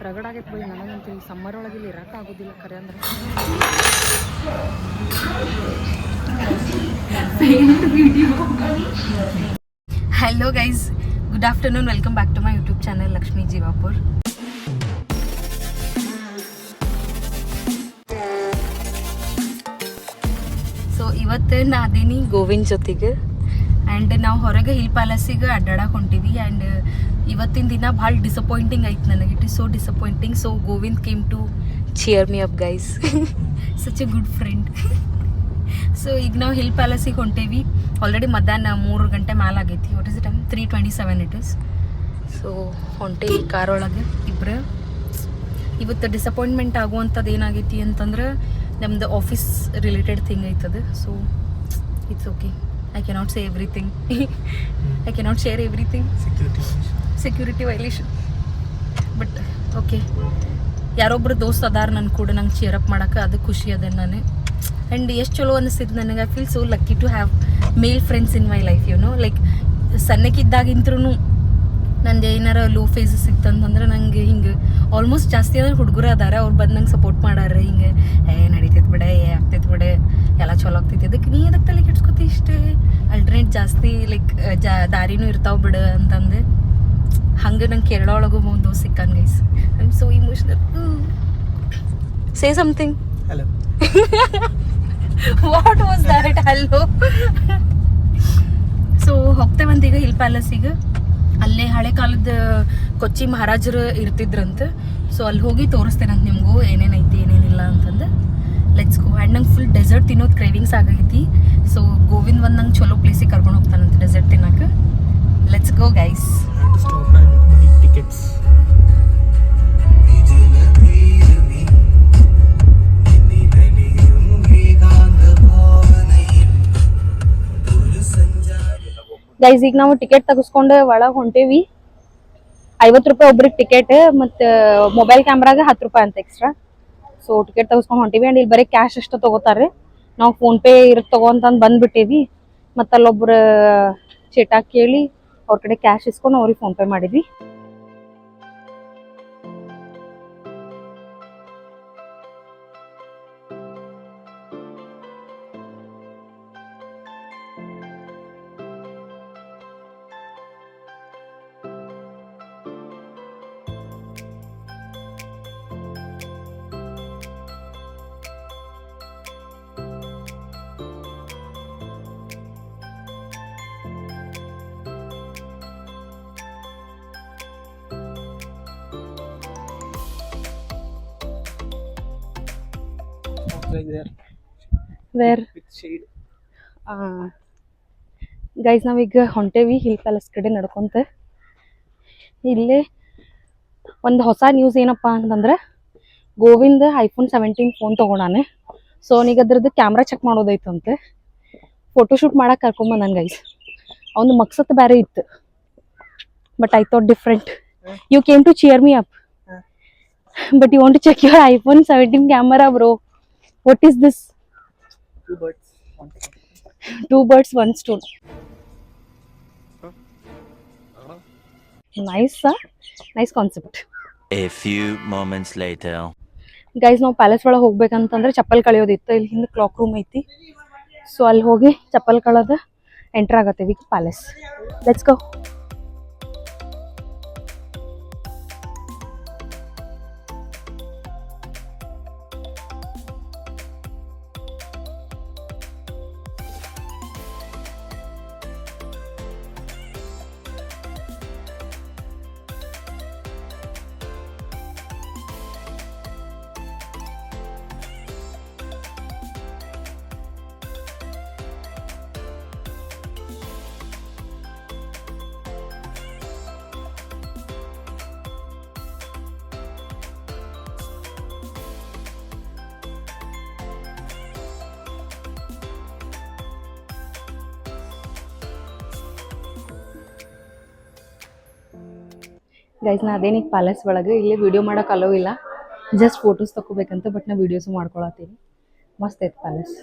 ರಗಡಾಗೈತೆ by ನನಗಂತೂ ಈ summer ಒಳಗೆ ಇಲ್ಲಿ ಇರೋಕ್ಕಾಗೋದಿಲ್ಲ ಖರೆ ಅಂದ್ರೆ. Hello guys, good afternoon, welcome back to my YouTube channel Lakshmi Jeevapur. So ಇವತ್ತು ನಾ ಅದೀನಿ ಗೋವಿಂದ್ ಜೊತೆಗೆ ಆ್ಯಂಡ್ ನಾವು ಹೊರಗೆ ಹಿಲ್ ಪ್ಯಾಲೇಸಿಗೆ ಅಡ್ಡಾಡಕ್ಕೆ ಹೊಂಟೀವಿ. ಆ್ಯಂಡ್ ಇವತ್ತಿನ ದಿನ ಭಾಳ ಡಿಸಪಾಯಿಂಟಿಂಗ್ ಐತೆ ನನಗೆ. It is so disappointing. So Govind came to cheer me up guys. Such a good friend. So ಈಗ ನಾವು ಹಿಲ್ ಪ್ಯಾಲೇಸಿಗೆ ಹೊಂಟೇವಿ. ಆಲ್ರೆಡಿ ಮಧ್ಯಾಹ್ನ 3 ಗಂಟೆ ಮೇಲೆ ಆಗೈತಿ. What is the time? 3:27 it is. So ಹೊಂಟೇವಿ ಕಾರೊಳಗೆ ಇಬ್ಬರು. ಇವತ್ತು ಡಿಸಪಾಯಿಂಟ್ಮೆಂಟ್ ಆಗುವಂಥದ್ದು ಏನಾಗೈತಿ ಅಂತಂದ್ರೆ ನಮ್ದು ಆಫೀಸ್ ರಿಲೇಟೆಡ್ ಥಿಂಗ್ ಐತದ. So it's okay. I cannot say everything. I cannot share everything. Security violation. But okay. ಯಾರೊಬ್ರು ದೋಸ್ತ್ ಅದಾರ ನನ್ನ ಕೂಡ ನಂಗೆ ಚೇರ್ ಅಪ್ ಮಾಡೋಕೆ, ಅದು ಖುಷಿ ಅದ ನಾನು. ಆ್ಯಂಡ್ ಎಷ್ಟು ಚಲೋ ಅನಿಸ್ತಿದ್ದು ನನಗೆ. I feel so lucky to have male friends in my life. You know, like ಸಣ್ಣಕ್ಕಿದ್ದಾಗಿಂತ್ರೂ ನಂದು ಏನಾರ ಲೋ ಫೇಸಸ್ ಇತ್ತಂತಂದ್ರೆ ನಂಗೆ ಹಿಂಗೆ ಆಲ್ಮೋಸ್ಟ್ ಜಾಸ್ತಿ ಅಂದ್ರೆ ಹುಡುಗರು ಅದಾರ, ಅವ್ರು ಬಂದು ನಂಗೆ ಸಪೋರ್ಟ್ ಮಾಡಾರ. ಹಿಂಗೆ ನಡೀತೈತೆ ಬಿಡೆ, ಆಗ್ತೈತೆ ಬಿಡೆ, ಎಲ್ಲ ಚಲೋ ಆಗ್ತೈತಿ, ಅದಕ್ಕೆ ನೀ ಅದಕ್ಕೆ ತಲೆ ಕೆಡ್ಸ್ಕೊತಿ ಇಷ್ಟೇ, ಅಲ್ಟರ್ನೇಟ್ ಜಾಸ್ತಿ ಲೈಕ್ ದಾರಿನೂ ಇರ್ತಾವೆ ಬಿಡು ಅಂತಂದು. ಹಂಗೆ ನಂಗೆ ಕೇರಳ ಒಳಗೂ ಒಂದು ಸಿಕ್ಕನ್ guys. I am so emotional. Say something. Hello. What was that? Hello. So ಹೋಗ್ತೇವಂತ ಈಗ ಹಿಲ್ ಪ್ಯಾಲೇಸಿಗೆ. ಅಲ್ಲೇ ಹಳೆ ಕಾಲದ ಕೊಚ್ಚಿ ಮಹಾರಾಜರು ಇರ್ತಿದ್ರಂತ. ಸೊ ಅಲ್ಲಿ ಹೋಗಿ ತೋರಿಸ್ತೇನೆ ನಿಮಗೂ ಏನೇನೈತಿ ಏನೇನಿಲ್ಲ ಅಂತಂದು. Let's go. ಆ್ಯಂಡ್ ನಂಗೆ ಫುಲ್ ಡೆಸರ್ಟ್ ತಿನ್ನೋದು ಕ್ರೇವಿಂಗ್ಸ್ ಆಗೈತಿ. ಸೊ ಗೋವಿಂದ್ ಒಂದು ನಂಗೆ ಚಲೋ ಪ್ಲೇಸಿಗೆ ಕರ್ಕೊಂಡು ಹೋಗ್ತಾನಂತ ಡೆಸರ್ಟ್ ತಿನ್ನಕ್ಕೆ. Let's go guys. Tickets. Guys ಈಗ ನಾವು ಟಿಕೆಟ್ ತೆಗೆಸ್ಕೊಂಡು ಒಳಗೆ ಹೊಂಟೇವಿ. 50 ರೂಪಾಯಿ ಒಬ್ರಿಗೆ ಟಿಕೆಟ್, ಮತ್ತು ಮೊಬೈಲ್ ಕ್ಯಾಮ್ರಾಗ 10 ರೂಪಾಯಿ ಅಂತ ಎಕ್ಸ್ಟ್ರಾ. ಸೊ ಟಿಕೆಟ್ ತೆಗೆಸ್ಕೊಂಡು ಹೊಂಟೀವಿ. ಆ್ಯಂಡ್ ಇಲ್ಲಿ ಬರೀ ಕ್ಯಾಶ್ ಅಷ್ಟು ತೊಗೋತಾರೆ. ನಾವು ಫೋನ್ಪೇ ಇರುತ್ತೆ ತೊಗೊಂತಂದು ಬಂದುಬಿಟ್ಟೇವಿ. ಮತ್ತು ಅಲ್ಲೊಬ್ರು ಚೇಟಾ ಕೇಳಿ ಅವ್ರ ಕಡೆ ಕ್ಯಾಶ್ ಇಸ್ಕೊಂಡು ಅವ್ರಿಗೆ ಫೋನ್ಪೇ ಮಾಡಿದ್ವಿ. ವೇರ್ ಗೈಸ್ ನಾವೀಗ ಹೊಂಟೇವಿ ಹಿಲ್ ಪ್ಯಾಲೇಸ್ ಕಡೆ ನಡ್ಕೊಂತ. ಇಲ್ಲೇ ಒಂದು ಹೊಸ ನ್ಯೂಸ್ ಏನಪ್ಪ ಅಂತಂದ್ರೆ ಗೋವಿಂದ iPhone 17 ಫೋನ್ ತೊಗೊಂಡಾನೆ. ಸೊ ಅವನಿಗೆ ಅದ್ರದ್ದು ಕ್ಯಾಮ್ರಾ ಚೆಕ್ ಮಾಡೋದೈತಂತೆ. ಫೋಟೋಶೂಟ್ ಮಾಡಕ್ಕೆ ಕರ್ಕೊಂಬಂದಾನ ಗೈಸ್. ಅವನು ಮಕ್ಸತ್ ಬೇರೆ ಇತ್ತು. But I thought different. You came to cheer me up, but you want to check your iPhone 17 camera, bro. What is this? Two birds, one stone. Nice, huh? Nice concept. A few moments later. Guys ನಾವು palace ಒಳಗೆ ಹೋಗ್ಬೇಕಂತಂದ್ರೆ ಚಪ್ಪಲ್ ಕಳಿಯೋದಿತ್ತು. ಇಲ್ಲಿ ಹಿಂದೆ clock room ಐತಿ. So ಅಲ್ಲಿ ಹೋಗಿ ಚಪ್ಪಲ್ ಕಳೆದ enter ಆಗತ್ತೀವಿ ಪ್ಯಾಲೇಸ್. Let's go. ಗೈಸ್ ನಾ ಅದೇನಿಗೆ ಪ್ಯಾಲೇಸ್ ಒಳಗೆ ಇಲ್ಲೇ ವಿಡಿಯೋ ಮಾಡೋಕೆ ಅಲೋ ಇಲ್ಲ, ಜಸ್ಟ್ ಫೋಟೋಸ್ ತಗೋಬೇಕಂತ. ಬಟ್ ನಾ ವಿಡಿಯೋಸು ಮಾಡ್ಕೊಳತ್ತೀನಿ. ಮಸ್ತ್ ಐತೆ ಪ್ಯಾಲೇಸ್.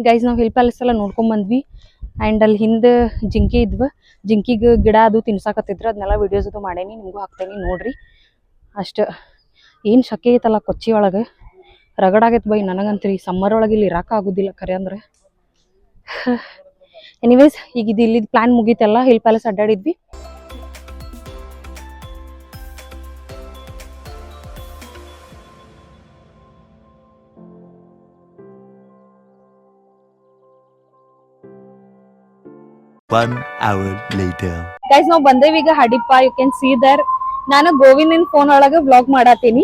ಗೈಸ್ ನಾವು ಹಿಲ್ ಪ್ಯಾಲೇಸ್ ಎಲ್ಲ ನೋಡ್ಕೊಂಡ್ ಬಂದ್ವಿ ಆ್ಯಂಡ್ ಅಲ್ಲಿ ಹಿಂದೆ ಜಿಂಕೆ ಇದ್ವು, ಜಿಂಕಿಗೆ ಗಿಡ ಅದು ತಿನ್ಸಾಕತ್ತಿದ್ರು, ಅದನ್ನೆಲ್ಲ ವಿಡಿಯೋಸ್ ಅದು ಮಾಡೇನಿ, ನಿಮಗೂ ಹಾಕ್ತೇನೆ ನೋಡ್ರಿ. ಅಷ್ಟು ಏನು ಶಕೆ ಐತಲ್ಲ ಕೊಚ್ಚಿ ಒಳಗೆ, ರಗಡಾಗೈತೆ ಬೈ ನನಗಂತ್ರಿ. ಸಮ್ಮರ್ ಒಳಗೆ ಇಲ್ಲಿ ಇರಾಕ ಆಗೋದಿಲ್ಲ ಖರೆ ಅಂದ್ರೆ. ಎನಿವೇಸ್ ಈಗ ಇದು ಇಲ್ಲಿದ್ದು ಪ್ಲಾನ್ ಮುಗೀತಲ್ಲ, ಹಿಲ್ ಪ್ಯಾಲೇಸ್ ಅಡ್ಡಾಡಿದ್ವಿ. One hour later. ಗೈಸ್ ನಾವು ಬಂದೇವಿ ಈಗ Hadippa. You can see there. ನಾನು ಗೋವಿಂದನ್ ಫೋನ್ ಒಳಗೆ ವ್ಲಾಗ್ ಮಾಡತ್ತೀನಿ,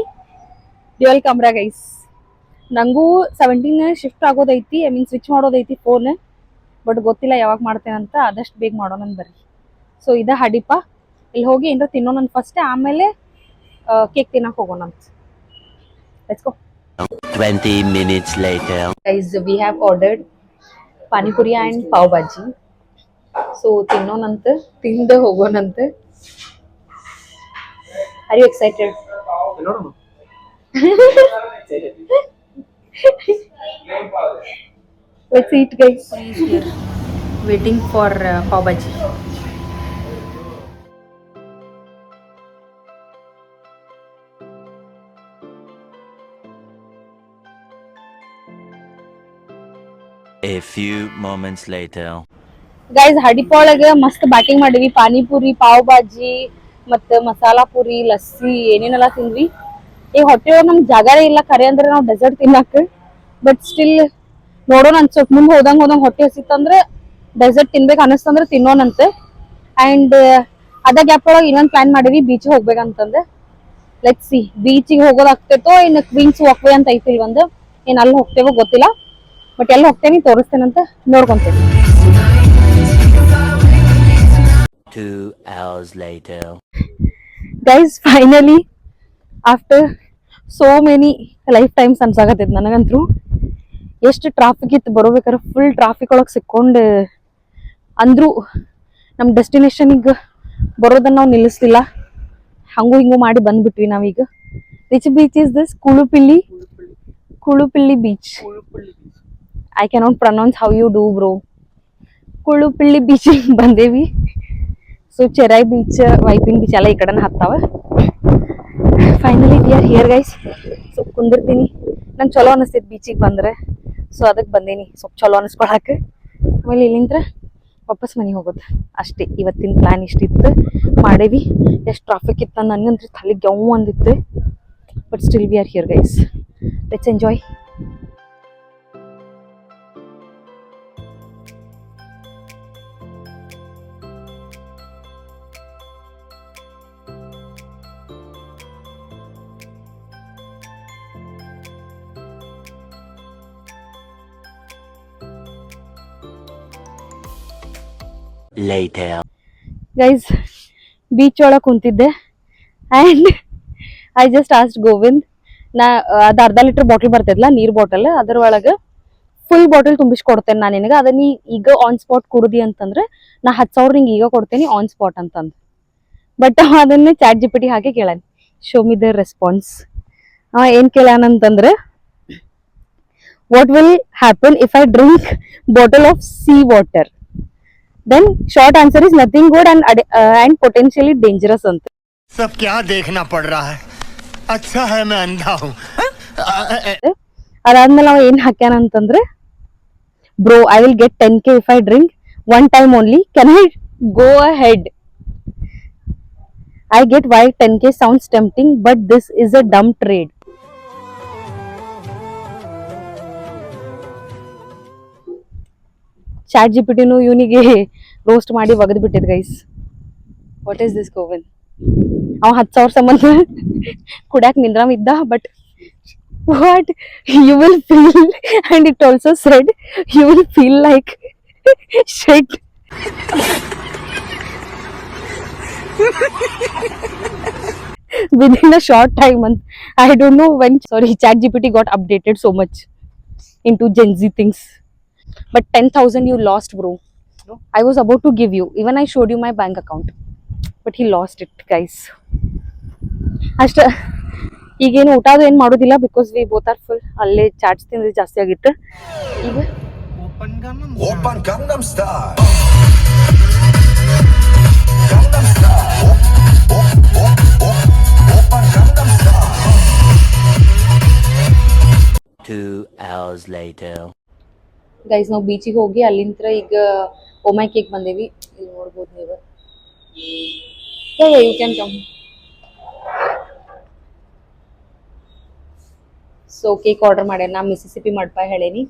ಡ್ಯುಯಲ್ ಕ್ಯಾಮ್ರಾ ಗೈಸ್. ನಂಗೂ 17 ಶಿಫ್ಟ್ ಆಗೋದೈತಿ, ಐ ಮೀನ್ ಸ್ವಿಚ್ ಮಾಡೋದೈತಿ ಫೋನ್, ಬಟ್ ಗೊತ್ತಿಲ್ಲ ಯಾವಾಗ ಮಾಡ್ತೇನಂತ. ಆದಷ್ಟು ಬೇಗ ಮಾಡೋಣ ಬರ್ರಿ. ಸೊ ಇದ ಹಡಿಪ್ಪ. ಇಲ್ಲಿ ಹೋಗಿ ಏನಾರ ತಿನ್ನೋಣ ಫಸ್ಟ್, ಆಮೇಲೆ ಕೇಕ್ ತಿನ್ನಕ್ ಹೋಗೋಣಂತ. Let's go. 20 minutes later. Guys, we have ordered panipuri and pav bhaji. So ತಿನ್ನೋಣಂತ, ತಿಂದು ಹೋಗೋಣಂತ. Are you excited? Let's eat, guys. Waiting for pav bhaji. A few moments later. Guys Hadippa ಒಳಗೆ ಮಸ್ತ್ ಬ್ಯಾಟಿಂಗ್ ಮಾಡಿವಿ. ಪಾನಿಪುರಿ, ಪಾವ್ ಭಾಜಿ ಮತ್ತು ಮಸಾಲಾ ಪುರಿ, ಲಸ್ಸಿ ಏನೇನೆಲ್ಲ ತಿಂದ್ವಿ. ಈಗ ಹೊಟ್ಟೆ ಒಳಗೆ ನಮ್ಗೆ ಜಾಗನೇ ಇಲ್ಲ ಖರೆ ಅಂದ್ರೆ ನಾವು ಡೆಸರ್ಟ್ ತಿನ್ನಕ್ಕೆ. ಬಟ್ ಸ್ಟಿಲ್ ನೋಡೋಣ ಅನ್ಸೋಕ್, ಮುಂದೆ ಹೋದಂಗೆ ಹೊಟ್ಟೆ ಹಸಿತಂದ್ರೆ ಡೆಸರ್ಟ್ ತಿನ್ಬೇಕು ಅನಿಸ್ತಂದ್ರೆ ತಿನ್ನೋಣಂತೆ. ಆ್ಯಂಡ್ ಅದ ಗ್ಯಾಪ್ ಒಳಗೆ ಇನ್ನೊಂದು ಪ್ಲಾನ್ ಮಾಡಿವಿ, ಬೀಚಿಗೆ ಹೋಗ್ಬೇಕಂತಂದ್ರೆ. ಲೆಟ್ಸ್ ಸಿ ಬೀಚಿಗೆ ಹೋಗೋದಾಗ್ತೈತೋ ಇನ್ನು ಕ್ವೀನ್ಸ್ ವಾಕ್ವೇ ಅಂತ ಐತಿ ಒಂದು, ಏನು ಅಲ್ಲಿ ಹೋಗ್ತೇವೋ ಗೊತ್ತಿಲ್ಲ. ಬಟ್ ಎಲ್ಲಿ ಹೋಗ್ತೇನೆ ತೋರಿಸ್ತೇನಂತ ನೋಡ್ಕೊಂತೇನೆ. 2 hours later. Guys, finally after so many lifetimes ಅನ್ಸಾಕತ್ತೈತಿ ನನಗಂತೂ. ಎಷ್ಟು ಟ್ರಾಫಿಕ್ ಇತ್ತು ಬರೋಬೇಕಾದ್ರೆ, ಫುಲ್ ಟ್ರಾಫಿಕ್ ಒಳಗೆ ಸಿಕ್ಕೊಂಡು ಅಂದ್ರೂ ನಮ್ಮ ಡೆಸ್ಟಿನೇಷನಿಗೆ ಬರೋದನ್ನ ನಾವು ನಿಲ್ಲಿಸ್ಲಿಲ್ಲ. ಹಂಗೂ ಹಿಂಗೂ ಮಾಡಿ ಬಂದ್ಬಿಟ್ವಿ ನಾವೀಗ. Which beach is this? Kuzhupilly beach. I cannot pronounce how you do bro. Kuzhupilly ಬೀಚಿಗೆ ಬಂದೇವಿ. So Cherai beach, Vypin beach ಎಲ್ಲ ಈ ಕಡೆನ ಹತ್ತಾವ. Finally we are here guys. So ಕುಂದಿರ್ತೀನಿ, ನಂಗೆ ಚಲೋ ಅನಿಸ್ತೈತಿ ಬೀಚಿಗೆ ಬಂದ್ರೆ, ಸೊ ಅದಕ್ಕೆ ಬಂದೇನಿ ಸ್ವಲ್ಪ ಚಲೋ ಅನಿಸ್ಕೊಳಕ್ಕೆ. ಆಮೇಲೆ ಇಲ್ಲಿಂದ ವಾಪಸ್ ಮನೆಗೆ ಹೋಗೋದು ಅಷ್ಟೇ. ಇವತ್ತಿನ ಪ್ಲಾನ್ ಇಷ್ಟಿತ್ತು, ಮಾಡೇವಿ. ಎಷ್ಟು ಟ್ರಾಫಿಕ್ ಇತ್ತು ನನಗಂದ್ರೆ ತಲೆ ಗೆವ್ ಅಂದಿತ್ತು. But still we are here guys. Let's enjoy. Later. Guys beach ಒಳಗೆ ಕುಂತಿದ್ದೆ and I just asked Govind, ನಾ ಅದು ಅರ್ಧ ಲೀಟರ್ ಬಾಟಲ್ ಬರ್ತೈತಲ್ಲ ನೀರ್ ಬಾಟಲ್, ಅದ್ರ ಒಳಗೆ ಫುಲ್ ಬಾಟಲ್ ತುಂಬಿಸ್ಕೊಡ್ತೇನೆ ನಾನು ನಿನಗೆ. ಅದನ್ನ ಈಗ ಆನ್ ಸ್ಪಾಟ್ ಕುಡ್ದಿ ಅಂತಂದ್ರೆ ನಾ 10,000 ನಿಂಗೆ ಈಗ ಕೊಡ್ತೇನೆ ಆನ್ ಸ್ಪಾಟ್ ಅಂತಂದು. ಬಟ್ ಅದನ್ನೇ ಚಾಟ್ ಜಿಪಿಟಿ ಹಾಕಿ ಕೇಳಾನ, ಶೋ ಮಿ ದ ರೆಸ್ಪಾನ್ಸ್. ಏನ್ ಕೇಳಾನಂತಂದ್ರೆ, what will happen if I drink bottle of sea water? Then short answer is nothing good and potentially dangerous ante. सब क्या देखना पड़ रहा है? अच्छा है मैं अंधा हूँ. ಅದಾದ್ಮೇಲೆ ನಾವು ಏನ್ ಹಾಕ್ಯಾನ ಅಂತಂದ್ರೆ, bro I will get 10K if I drink one time only, can I go ahead? I get why 10K sounds tempting, but this is a dumb trade. Chat ಜಿಪಿಟಿನು ಇವನಿಗೆ ರೋಸ್ಟ್ ಮಾಡಿ ಒಗದ್ ಬಿಟ್ಟಿದ್ guys. What is this Govind? ಅವ 10,000 ಸಂಬಂಧ ಕುಡ್ಯಾಕ್ ನಿಂದ್ರಾಮ್ ಇದ್ದ. But what you will feel, and it also said you will feel like shit. within a short time. And I don't know when, sorry, ChatGPT got updated so much into Gen Z things. But 10,000 you lost, bro. No? I was about to give you. Even I showed you my bank account. But he lost it, guys. ಅಷ್ಟ ಈಗೇನು ಊಟ ಅದು ಏನು ಮಾಡೋದಿಲ್ಲ, because we both are full. ಅಲ್ಲೇ ಚಾಟ್ಸ್ ತಿಂದ್ರೆ ಜಾಸ್ತಿ ಆಗಿತ್ತು. ಈಗ Open Gangnam Style. Gangnam Style. Open Gangnam Style. 2 hours later. Guys ನಾವು ಬೀಚಿಗೆ ಹೋಗಿ ಅಲ್ಲಿಂದ ಈಗ ಓಮೈ ಕೇಕ್ ಬಂದೇವಿ. ಇಲ್ಲಿ ನೋಡ್ಬೋದು ನೀವು. You can come. So cake order ಮಾಡ್ಯಾನ. ನಾ ಮಿಸಿಸಿಪಿ ಮಡ್ಪ ಹೇಳೇನಿ.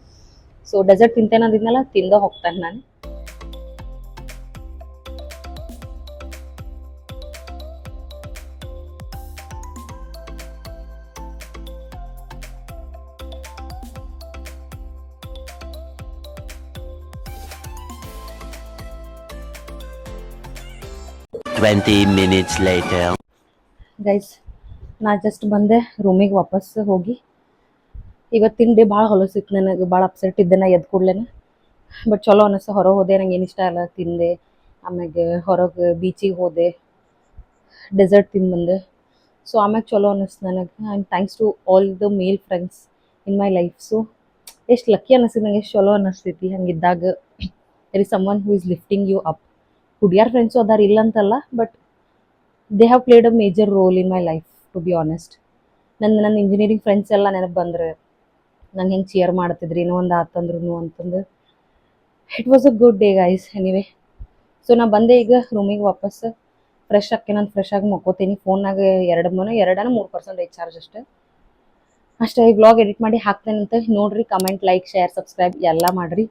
ಸೊ ಡೆಸರ್ಟ್ ತಿಂತೇನೆ ಅಂದಿದ್ನಲ್ಲ, ತಿಂದ ಹೋಗ್ತಾನೆ ನಾನು. Twenty minutes later. ಗೈಸ್ ನಾ ಜಸ್ಟ್ ಬಂದೆ ರೂಮಿಗೆ ವಾಪಸ್ ಹೋಗಿ. ಇವತ್ತಿನ ಡೇ ಭಾಳ ಹೊಲಸಿತ್ತು ನನಗೆ, ಭಾಳ ಅಪ್ಸೆಟ್ ಇದ್ದೆ ನಾ ಎದ್ದು ಕೂಡ್ಲೇನೆ. ಬಟ್ ಚಲೋ ಅನ್ನಿಸ್ತು. ಹೊರಗೆ ಹೋದೆ, ನಂಗೆ ಏನು ಇಷ್ಟ ಇಲ್ಲ, ತಿಂದೆ. ಆಮ್ಯಾಗೆ ಹೊರಗೆ ಬೀಚಿಗೆ ಹೋದೆ, ಡೆಸರ್ಟ್ ತಿಂದು ಬಂದೆ. ಸೊ ಆಮ್ಯಾಗ ಚಲೋ ಅನ್ನಿಸ್ತು ನನಗೆ. And thanks to all the male friends in my life. So ಎಷ್ಟು ಲಕ್ಕಿ ಅನ್ನಿಸ್ತಿದೆ ನಂಗೆ, ಎಷ್ಟು ಚಲೋ ಅನ್ನಿಸ್ತೈತಿ ಹಂಗಿದ್ದಾಗ. There is someone who is lifting you up. ಹುಡುಗಿಯರ್ ಫ್ರೆಂಡ್ಸು ಅದಾರ, ಇಲ್ಲ ಅಂತಲ್ಲ, but they have played a major role in my life to be honest. ನನ್ನ ಇಂಜಿನಿಯರಿಂಗ್ ಫ್ರೆಂಡ್ಸ್ ಎಲ್ಲ ನೆನಪು ಬಂದರೆ ನಂಗೆ ಹೆಂಗೆ ಚಿಯರ್ ಮಾಡ್ತಿದ್ರಿ, ಇನ್ನೂ ಒಂದು ಆತಂದ್ರು ಅಂತಂದು. It was a good day guys. Anyway, so ನಾ ಬಂದೆ ಈಗ ರೂಮಿಗೆ ವಾಪಸ್. ಫ್ರೆಶ್ ಆಗಿ ನಾನು ಫ್ರೆಶ್ ಆಗಿ ಮಕ್ಕೋತೀನಿ. ಫೋನ್ನಾಗ 2% ರೀಚಾರ್ಜ್ ಅಷ್ಟೇ. ಈ ವ್ಲಾಗ್ ಎಡಿಟ್ ಮಾಡಿ ಹಾಕ್ತೇನೆ ಅಂತ ನೋಡಿರಿ. ಕಮೆಂಟ್, ಲೈಕ್, ಶೇರ್, ಸಬ್ಸ್ಕ್ರೈಬ್ ಎಲ್ಲ ಮಾಡಿರಿ.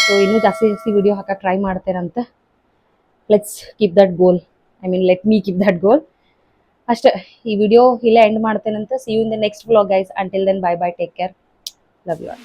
ಸೊ ಇನ್ನೂ ಜಾಸ್ತಿ ವಿಡಿಯೋ ಹಾಕಕ್ಕೆ ಟ್ರೈ ಮಾಡ್ತೇನಂತೆ. Let's keep that goal. Let me keep that goal ಅಷ್ಟೇ. ಈ ವಿಡಿಯೋ ಇಲ್ಲೇ ಎಂಡ್ ಮಾಡ್ತೇನಂತ. See you in the next vlog guys. Until then, bye bye, take care, love you all.